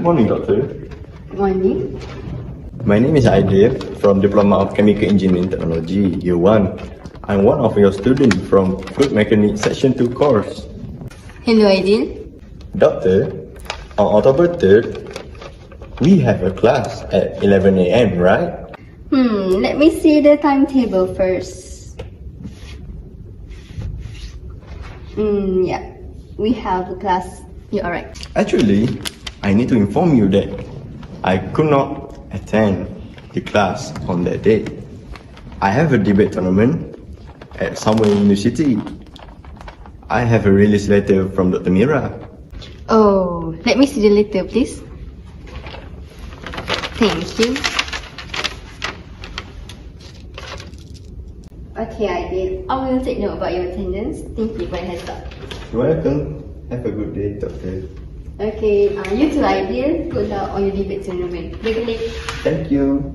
morning, Doctor. Good morning. My name is AIDEL from Diploma of Chemical Engineering Technology, Year 1. I'm one of your students from Fluid Mechanics Section 2 course. Hello, Aidil. Doctor, on October 3rd, we have a class at 11 a.m., right? Let me see the timetable first. Yeah, we have a class. You're alright. Actually, I need to inform you that I could not attend the class on that day. I have a debate tournament at somewhere university. I have a release letter from Dr. Mira. Oh, let me see the letter, please. Thank you. Okay, Aidil. I will take note about your attendance. Thank you for your heads up. You're welcome. Have a good day, Doctor. Okay, you too, Aidil. Good luck on your debate tournament. Thank you. Thank you.